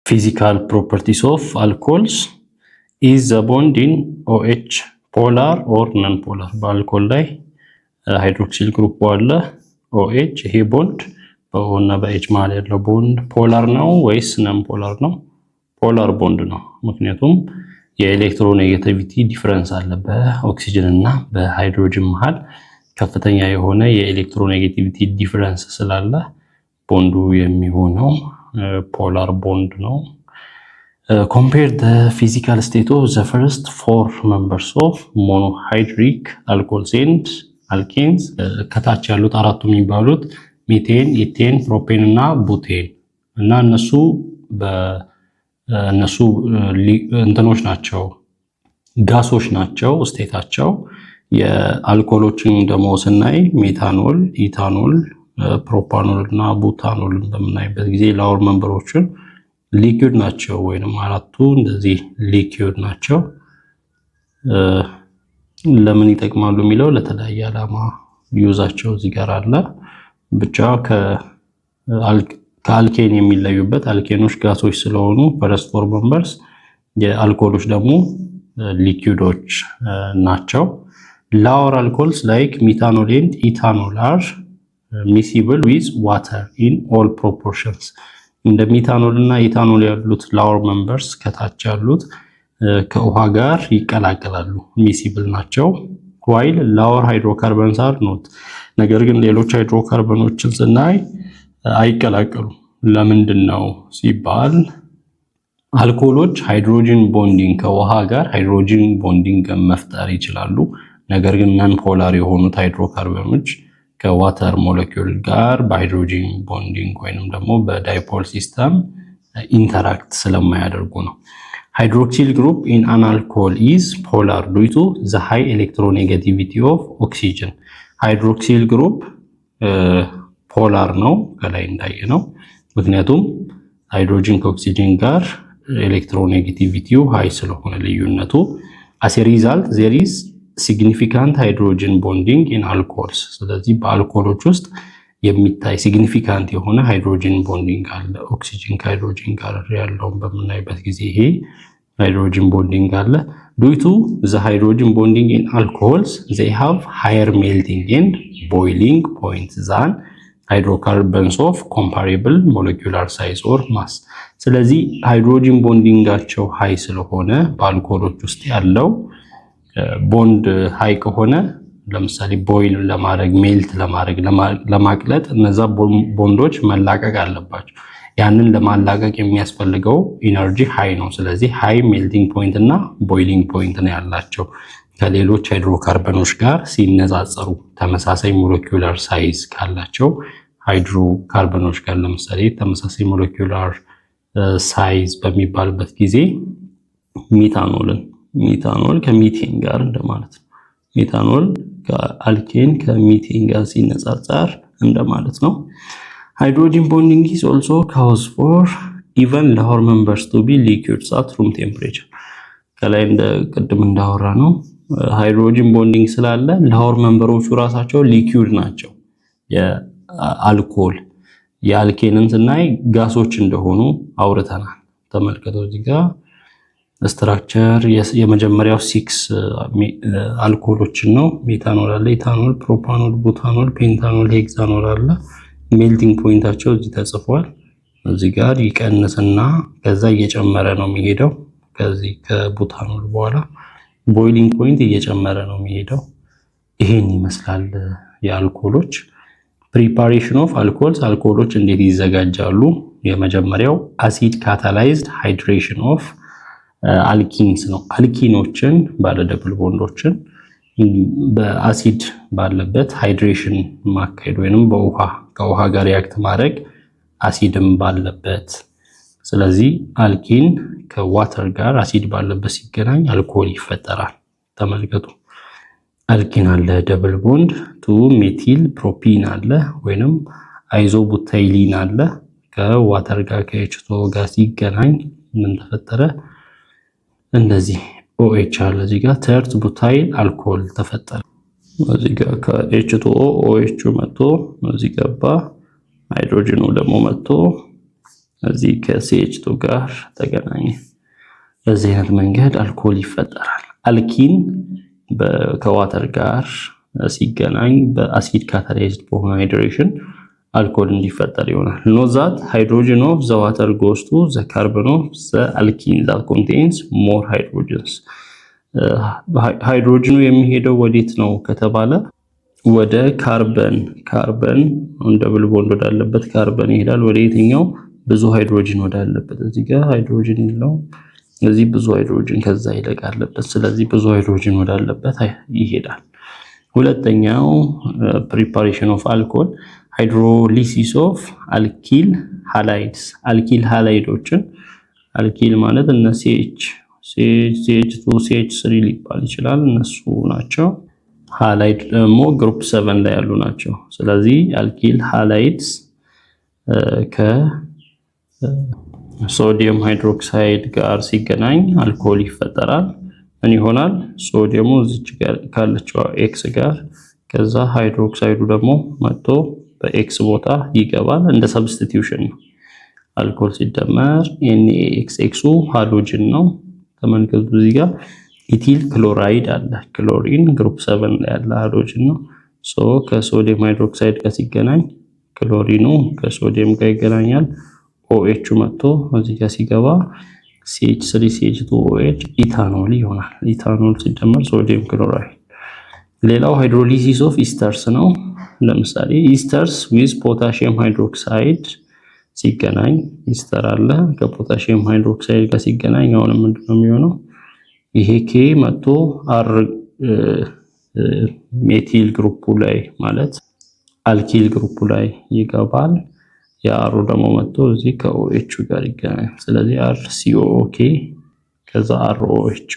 Physical properties of alcohols is the bond in OH polar or non-polar. በአልኮል ላይ ሃይድሮክሲል ግሩፕ አለ OH። ይሄ ቦንድ በኦና በኤች መሃል ያለው ቦንድ ፖላር ነው ወይስ ነን ፖላር ነው? ፖላር ቦንድ ነው። ምክንያቱም የኤሌክትሮኔጌቲቪቲ ዲፈረንስ አለ በኦክሲጅን እና በሃይድሮጅን መሃል ከፍተኛ የሆነ የኤሌክትሮኔጌቲቪቲ ዲፈረንስ ስላለ ቦንዱ የሚሆነው polar bond ነው። Compare the physical state of the first four members of monohydric alcohols and alkenes. ከታች ያሉት አራቱ የሚባሉት ሚቴን፣ ኢቴን፣ ፕሮፔን እና ቡቴን እና እነሱ እንትኖች ናቸው፣ ጋሶች ናቸው ስቴታቸው። የአልኮሎችን ደግሞ ስናይ ሜታኖል፣ ኢታኖል፣ ፕሮፓኖል እና ቡታኖል በምናይበት ጊዜ ላወር መንበሮችን ሊኩዊድ ናቸው ወይንም አራቱ እንደዚህ ሊኩዊድ ናቸው። ለምን ይጠቅማሉ የሚለው ለተለያየ ዓላማ ዩዛቸው እዚህ ጋር አለ። ብቻ ከአልኬን የሚለዩበት አልኬኖች ጋሶች ስለሆኑ ፈርስት ፎር መንበርስ፣ የአልኮሎች ደግሞ ሊኩዊዶች ናቸው። ላወር አልኮልስ ላይክ ሚታኖል ኤንድ ኢታኖል አር miscible with water in all proportions. እንደ ሚታኖል እና ኢታኖል ያሉት ላወር መንበርስ ከታች ያሉት ከውሃ ጋር ይቀላቀላሉ፣ miscible ናቸው። while lower hydrocarbons are not. ነገር ግን ሌሎች ሃይድሮካርበኖችን ስናይ አይቀላቀሉም። ለምንድን ነው ሲባል አልኮሎች ሃይድሮጅን ቦንዲንግ ከውሃ ጋር ሃይድሮጅን ቦንዲንግ መፍጠር ይችላሉ። ነገር ግን ነን ፖላር የሆኑት ሃይድሮካርበኖች ከዋተር ሞለኪውል ጋር በሃይድሮጂን ቦንዲንግ ወይንም ደግሞ በዳይፖል ሲስተም ኢንተራክት ስለማያደርጉ ነው። ሃይድሮክሲል ግሩፕ ኢን አን አልኮል ኢዝ ፖላር ዲው ቱ ዘ ሃይ ኤሌክትሮኔጋቲቪቲ ኦፍ ኦክሲጅን። ሃይድሮክሲል ግሩፕ ፖላር ነው ከላይ እንዳየነው፣ ምክንያቱም ሃይድሮጂን ከኦክሲጅን ጋር ኤሌክትሮኔጋቲቪቲው ሃይ ስለሆነ ልዩነቱ። as a result there is significant hydrogen bonding in alcohols. ስለዚህ በአልኮሎች ውስጥ የሚታይ ሲግኒፊካንት የሆነ ሃይድሮጅን ቦንዲንግ አለ። ኦክሲጅን ከሃይድሮጅን ጋር ያለውን በምናይበት ጊዜ ይሄ ሃይድሮጅን ቦንዲንግ አለ። due to the hydrogen bonding in alcohols they have higher melting and boiling point than hydrocarbons of comparable molecular size or mass. ስለዚህ ሃይድሮጅን ቦንዲንጋቸው ሃይ ስለሆነ በአልኮሎች ውስጥ ያለው ቦንድ ሃይ ከሆነ ለምሳሌ ቦይል ለማድረግ ሜልት ለማቅለጥ እነዛ ቦንዶች መላቀቅ አለባቸው። ያንን ለማላቀቅ የሚያስፈልገው ኢነርጂ ሃይ ነው። ስለዚህ ሃይ ሜልቲንግ ፖይንት እና ቦይሊንግ ፖይንት ነው ያላቸው ከሌሎች ሃይድሮካርበኖች ጋር ሲነጻጸሩ። ተመሳሳይ ሞለኪውላር ሳይዝ ካላቸው ሃይድሮካርበኖች ጋር ለምሳሌ ተመሳሳይ ሞለኪውላር ሳይዝ በሚባልበት ጊዜ ሚታኖል ከሚቴን ጋር እንደማለት ነው። ሚታኖል ከአልኬን ከሚቴን ጋር ሲነጻጸር እንደማለት ነው። ሃይድሮጅን ቦንዲንግ is also cause for even lower members to be liquids at room temperature. ከላይ እንደ ቅድም እንዳወራ ነው ሃይድሮጅን ቦንዲንግ ስላለ ሎወር መንበሮቹ ራሳቸው ሊኩዊድ ናቸው። የአልኮል የአልኬንን ስናይ ጋሶች እንደሆኑ አውርተናል። ተመልከቱ እዚህ ጋር ስትራክቸር የመጀመሪያው 6 አልኮሎችን ነው። ሜታኖል አለ፣ ኢታኖል፣ ፕሮፓኖል፣ ቡታኖል፣ ፔንታኖል፣ ሄክሳኖል አለ። ሜልቲንግ ፖይንታቸው እዚህ ተጽፏል። እዚህ ጋር ይቀንስና ከዛ እየጨመረ ነው የሚሄደው። ከዚህ ከቡታኖል በኋላ ቦይሊንግ ፖይንት እየጨመረ ነው የሚሄደው። ይሄን ይመስላል የአልኮሎች ፕሪፓሬሽን ኦፍ አልኮልስ። አልኮሎች እንዴት ይዘጋጃሉ? የመጀመሪያው አሲድ ካታላይዝድ ሃይድሬሽን ኦፍ አልኪንስ ነው። አልኪኖችን ባለ ደብል ቦንዶችን በአሲድ ባለበት ሃይድሬሽን ማካሄድ ወይንም ከውሃ ጋር ሪአክት ማድረግ አሲድም ባለበት። ስለዚህ አልኪን ከዋተር ጋር አሲድ ባለበት ሲገናኝ አልኮል ይፈጠራል። ተመልከቱ አልኪን አለ ደብል ቦንድ ቱ ሜቲል ፕሮፒን አለ ወይንም አይዞቡታይሊን አለ። ከዋተር ጋር ከኤችቶ ጋር ሲገናኝ ምን ተፈጠረ? እንደዚህ OH አለ እዚህ ጋር ተርት ቡታይል አልኮል ተፈጠረ። እዚህ ጋር ከኤችቶ OH መጥቶ እዚህ ገባ። ሃይድሮጅኑ ደግሞ መጥቶ እዚህ ከCH2 ጋር ተገናኘ። በዚህ አይነት መንገድ አልኮል ይፈጠራል። አልኪን ከዋተር ጋር ሲገናኝ በአሲድ ካታላይዝድ በሆነ ሃይድሬሽን አልኮል እንዲፈጠር ይሆናል። ኖት ዛት ሃይድሮጅን ኦፍ ዘ ዋተር ጎስ ቱ ዘ ካርበን ኦፍ ዘ አልኪን ዛት ኮንቴንስ ሞር ሃይድሮጅንስ። ሃይድሮጅኑ የሚሄደው ወዴት ነው ከተባለ ወደ ካርበን ደብል ቦንድ ወዳለበት ካርበን ይሄዳል። ወደ የትኛው ብዙ ሃይድሮጅን ወዳለበት። እዚህ ጋር ሃይድሮጅን የለውም፣ እዚህ ብዙ ሃይድሮጅን ከዛ ይለቅ አለበት። ስለዚህ ብዙ ሃይድሮጅን ወዳለበት ይሄዳል። ሁለተኛው ፕሪፓሬሽን ኦፍ አልኮል ሃይድሮሊሲስ ኦፍ አልኪል ሃላይድስ። አልኪል ሃላይዶችን አልኪል ማለት እነ CH2 CH3 ሊባል ይችላል፣ እነሱ ናቸው። ሃላይድ ደግሞ ግሩፕ 7 ላይ ያሉ ናቸው። ስለዚህ አልኪል ሃላይድስ ከሶዲየም ሃይድሮክሳይድ ጋር ሲገናኝ አልኮል ይፈጠራል። ምን ይሆናል? ሶዲየሙ እዚች ጋር ካለችው ኤክስ ጋር ከዛ ሃይድሮክሳይዱ ደግሞ መጥቶ በኤክስ ቦታ ይገባል። እንደ ሰብስቲቲዩሽን ነው። አልኮል ሲደመር NaXX ሃሎጅን ነው። ተመልከቱ እዚህ ጋር ኢቲል ክሎራይድ አለ። ክሎሪን ግሩፕ 7 ላይ ያለ ሃሎጅን ነው። ከሶዲየም ሃይድሮክሳይድ ጋር ሲገናኝ ክሎሪኑ ከሶዲየም ጋር ይገናኛል። OH መጥቶ እዚህ ጋር ሲገባ CH3CH2OH ኢታኖል ይሆናል። ኢታኖል ሲደመር ሶዲየም ክሎራይድ። ሌላው ሃይድሮሊሲስ ኦፍ ኢስተርስ ነው። ለምሳሌ ኢስተርስ ዊዝ ፖታሺየም ሃይድሮክሳይድ ሲገናኝ ኢስተር አለ ከፖታሺየም ሃይድሮክሳይድ ጋር ሲገናኝ አሁን ምንድነው የሚሆነው? ይሄ K መጥቶ R ሜቲል ግሩፑ ላይ ማለት አልኪል ግሩፑ ላይ ይገባል። ያሩ ደግሞ መጥቶ እዚህ ከOH ጋር ይገናኛል። ስለዚህ RCOOK ከዛ ROH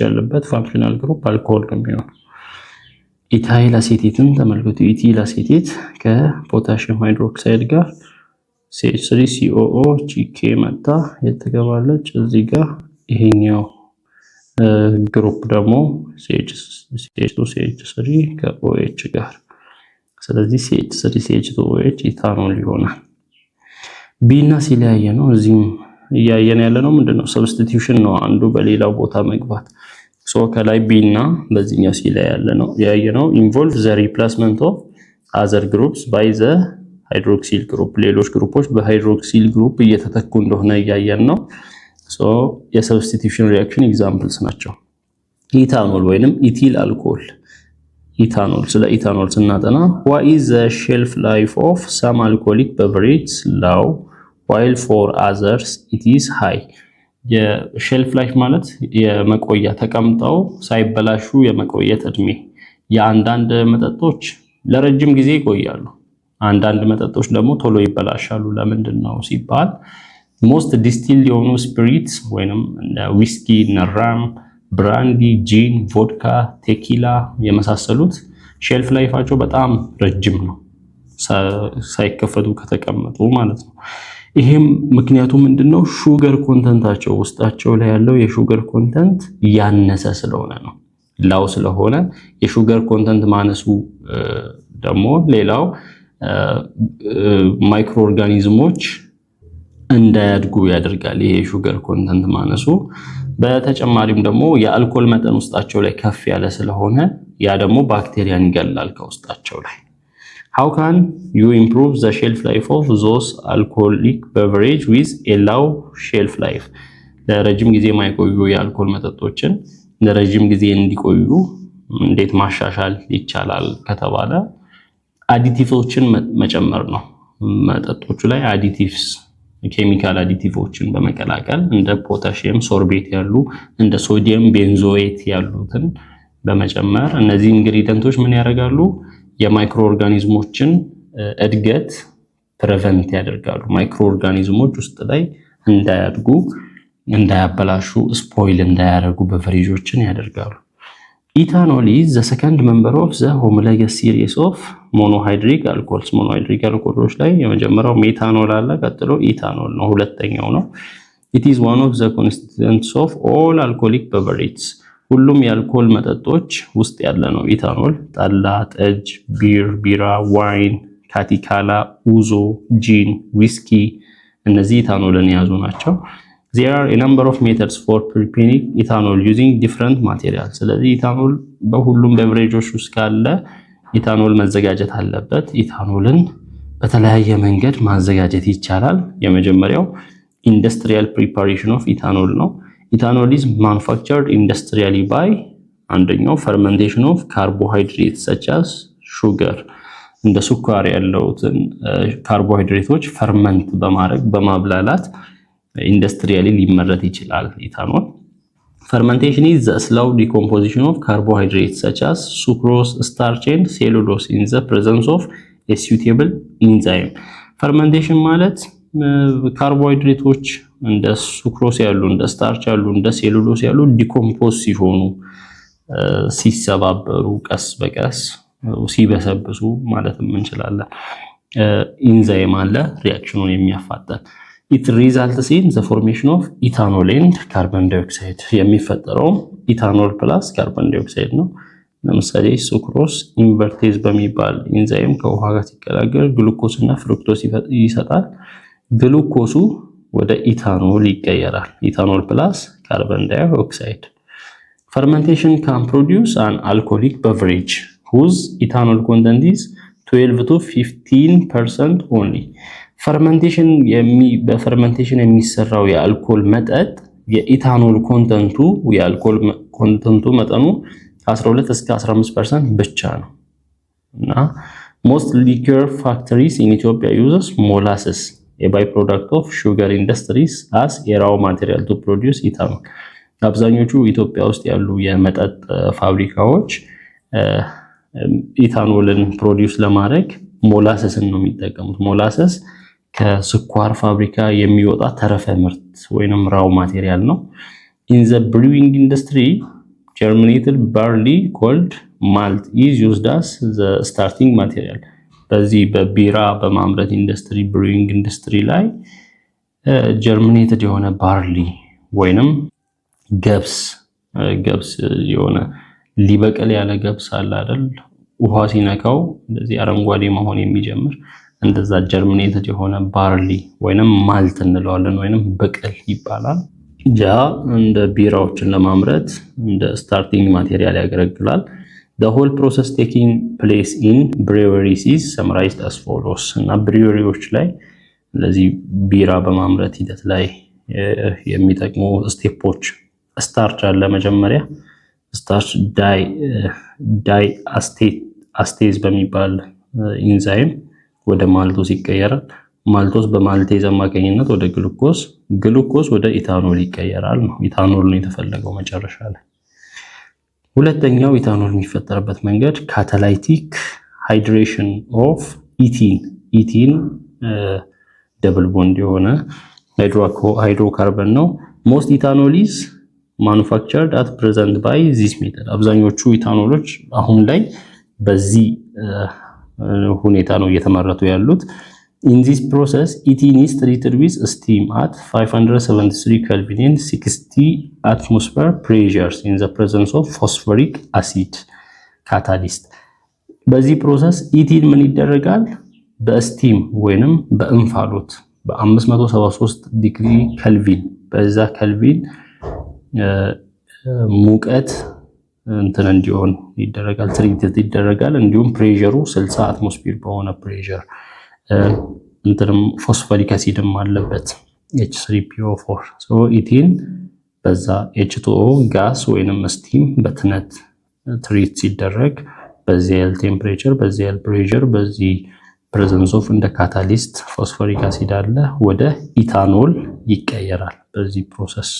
ያለበት ፋንክሽናል ግሩፕ አልኮል ነው የሚሆነው። ኢታይል አሴቴትን ተመልከቱ። ኢቲል አሴቴት ከፖታሺየም ሃይድሮክሳይድ ጋር CH3COOK መጣ የተገባለች እዚህ ጋር ይሄኛው ግሩፕ ደግሞ CH2CH3 ከOH ጋር። ስለዚህ CH3CH2OH ኢታኖል ይሆናል። ቢ እና ሲ ላይ ነው። እዚህም እያየን ያለ ነው ምንድነው? ሰብስቲቲዩሽን ነው፣ አንዱ በሌላው ቦታ መግባት። ከላይ ቢ እና በዚህኛው ሲ ላይ ያየነው ኢንቮልቭ ዘ ሪፕሌስመንት ኦፍ አዘር ግሩፕስ ባይ ዘ ሃይድሮክሲል ግሩፕ። ሌሎች ግሩፖች በሃይድሮክሲል ግሩፕ እየተተኩ እንደሆነ እያየን ነው። የሰብስቲቲዩሽን ሪአክሽን ኤግዛምፕልስ ናቸው። ኢታኖል ወይንም ኢቲል አልኮል። ኢታኖል፣ ስለ ኢታኖል ስናጠና what is the shelf life of some alcoholic beverages low while for others it is high። የሼልፍ ላይፍ ማለት የመቆያ ተቀምጠው ሳይበላሹ የመቆየት እድሜ። የአንዳንድ መጠጦች ለረጅም ጊዜ ይቆያሉ፣ አንዳንድ መጠጦች ደግሞ ቶሎ ይበላሻሉ። ለምንድን ነው ሲባል ሞስት ዲስቲል የሆኑ ስፒሪትስ ወይንም ዊስኪ፣ ራም፣ ብራንዲ፣ ጂን፣ ቮድካ፣ ቴኪላ የመሳሰሉት ሼልፍ ላይፋቸው በጣም ረጅም ነው፣ ሳይከፈቱ ከተቀመጡ ማለት ነው። ይሄም ምክንያቱ ምንድነው? ሹገር ኮንተንታቸው ውስጣቸው ላይ ያለው የሹገር ኮንተንት ያነሰ ስለሆነ ነው። ላው ስለሆነ የሹገር ኮንተንት ማነሱ ደግሞ ሌላው ማይክሮ ኦርጋኒዝሞች እንዳያድጉ ያደርጋል። ይሄ ሹገር ኮንተንት ማነሱ። በተጨማሪም ደግሞ የአልኮል መጠን ውስጣቸው ላይ ከፍ ያለ ስለሆነ ያ ደግሞ ባክቴሪያን ይገላል ከውስጣቸው ላይ። How can you improve the shelf life of those alcoholic beverage with a low shelf life? ለረጅም ጊዜ የማይቆዩ የአልኮል መጠጦችን ለረጅም ጊዜ እንዲቆዩ እንዴት ማሻሻል ይቻላል ከተባለ አዲቲቭዎችን መጨመር ነው። መጠጦቹ ላይ አዲቲቭስ ኬሚካል አዲቲቭዎችን በመቀላቀል እንደ ፖታሺየም ሶርቤት ያሉ እንደ ሶዲየም ቤንዞኤት ያሉትን በመጨመር እነዚህ ኢንግሪዲየንቶች ምን ያደርጋሉ? የማይክሮ ኦርጋኒዝሞችን እድገት ፕሪቨንት ያደርጋሉ። ማይክሮ ኦርጋኒዝሞች ውስጥ ላይ እንዳያድጉ፣ እንዳያበላሹ፣ ስፖይል እንዳያደርጉ በቨሬጆችን ያደርጋሉ። ኢታኖል is the second member of the homologous series of monohydric alcohols። monohydric alcohols ላይ የመጀመሪያው ሜታኖል አለ፣ ቀጥሎ ኢታኖል ነው፣ ሁለተኛው ነው። it is one of the constituents of all alcoholic beverages። ሁሉም የአልኮል መጠጦች ውስጥ ያለ ነው ኢታኖል። ጠላ፣ ጠጅ፣ ቢራ፣ ዋይን፣ ካቲካላ፣ ኡዞ፣ ጂን፣ ዊስኪ እነዚህ ኢታኖልን የያዙ ናቸው። there are a number of methods for preparing ethanol using different materials ስለዚህ ኢታኖል በሁሉም ቤቨሬጆች ውስጥ ካለ ኢታኖል መዘጋጀት አለበት። ኢታኖልን በተለያየ መንገድ ማዘጋጀት ይቻላል። የመጀመሪያው industrial preparation of ethanol ነው። ethanol is manufactured industrially by አንደኛው fermentation of carbohydrates such as sugar እንደ ስኳር ያለውትን ካርቦሃይድሬቶች ፈርመንት በማድረግ በማብላላት ኢንዱስትሪያሊ ሊመረት ይችላል ኢታኖል። fermentation is the slow decomposition of carbohydrates such as sucrose, starch and cellulose in the presence of a suitable enzyme fermentation ማለት ካርቦሃይድሬቶች እንደ ሱክሮስ ያሉ እንደ ስታርች ያሉ እንደ ሴሉሎስ ያሉ ዲኮምፖዝ ሲሆኑ ሲሰባበሩ ቀስ በቀስ ሲበሰብሱ ማለት እንችላለን ኢንዛይም አለ ሪአክሽኑን የሚያፋጠን it results in the formation of ethanol and carbon dioxide የሚፈጠረው ኢታኖል ፕላስ ካርቦን ዳይኦክሳይድ ነው። ለምሳሌ ሱክሮስ ኢንቨርቴዝ በሚባል ኢንዛይም ከውሃ ጋር ሲቀላቀል ግሉኮስ እና ፍሩክቶስ ይሰጣል። ግሉኮሱ ወደ ኢታኖል ይቀየራል። ኢታኖል ፕላስ ካርቦን ዳይኦክሳይድ fermentation can produce an alcoholic beverage whose ethanol content is 12 to 15% only fermentation በፈርመንቴሽን የሚሰራው የአልኮል መጠጥ የኢታኖል ኮንተንቱ መጠኑ ከ12 እስከ 15% ብቻ ነው እና most liquor factories in Ethiopia uses molasses a byproduct of sugar industries as a raw material to produce ethanol አብዛኞቹ ኢትዮጵያ ውስጥ ያሉ የመጠጥ ፋብሪካዎች ኢታኖልን ፕሮዲዩስ ለማድረግ ሞላሰስን ነው የሚጠቀሙት። ሞላሰስ ከስኳር ፋብሪካ የሚወጣ ተረፈ ምርት ወይንም ራው ማቴሪያል ነው። in the brewing industry germinated barley called malt is used as the starting material በዚህ በቢራ በማምረት ኢንዱስትሪ ብሩዊንግ ኢንዱስትሪ ላይ ጀርሚኔትድ የሆነ ባርሊ ወይንም ገብስ የሆነ ሊበቀል ያለ ገብስ አለ አይደል ውሃ ሲነካው እንደዚህ አረንጓዴ መሆን የሚጀምር እንደዛ ጀርሚኔትድ የሆነ ባርሊ ወይንም ማልት እንለዋለን ወይንም በቀል ይባላል። ያ እንደ ቢራዎችን ለማምረት እንደ ስታርቲንግ ማቴሪያል ያገለግላል። the whole process taking place in breweries is summarized as follows እና ብሪወሪዎች ላይ ለዚህ ቢራ በማምረት ሂደት ላይ የሚጠቅሙ ስቴፖች ስታርች አለ። መጀመሪያ ስታርች ዳይ አስቴዝ በሚባል ኢንዛይም ወደ ማልቶስ ይቀየራል። ማልቶስ በማልቴዝ አማካኝነት ወደ ግሉኮስ ወደ ኢታኖል ይቀየራል ነው። ኢታኖል ነው የተፈለገው መጨረሻ ላይ። ሁለተኛው ኢታኖል የሚፈጠርበት መንገድ ካታላይቲክ ሃይድሬሽን ኦፍ ኢቲን ደብል ቦንድ የሆነ ሃይድሮካርበን ነው። most ethanol is manufactured at present by this method አብዛኞቹ ኢታኖሎች አሁን ላይ በዚህ ሁኔታ ነው እየተመረቱ ያሉት። in this process ethene is treated with steam at 573 Kelvin and 60 atmosphere pressures in the presence of phosphoric acid catalyst በዚህ ፕሮሰስ ኢቲን ምን ይደረጋል በስቲም ወይንም በእንፋሎት በ573 ዲግሪ ኬልቪን በዛ ኬልቪን ሙቀት እንትን እንዲሆን ይደረጋል ትሪት ይደረጋል። እንዲሁም ፕሬሸሩ 60 አትሞስፌር በሆነ ፕሬሸር እንትንም ፎስፎሪክ አሲድም አለበት H3PO4 ሶ ኢቲን በዛ H2O ጋስ ወይንም ስቲም በትነት ትሪት ሲደረግ በዚህ ቴምፕሬቸር በዚህ ፕሬሸር በዚህ ፕሬዘንስ ኦፍ እንደ ካታሊስት ፎስፎሪክ አሲድ አለ ወደ ኢታኖል ይቀየራል በዚህ ፕሮሰስ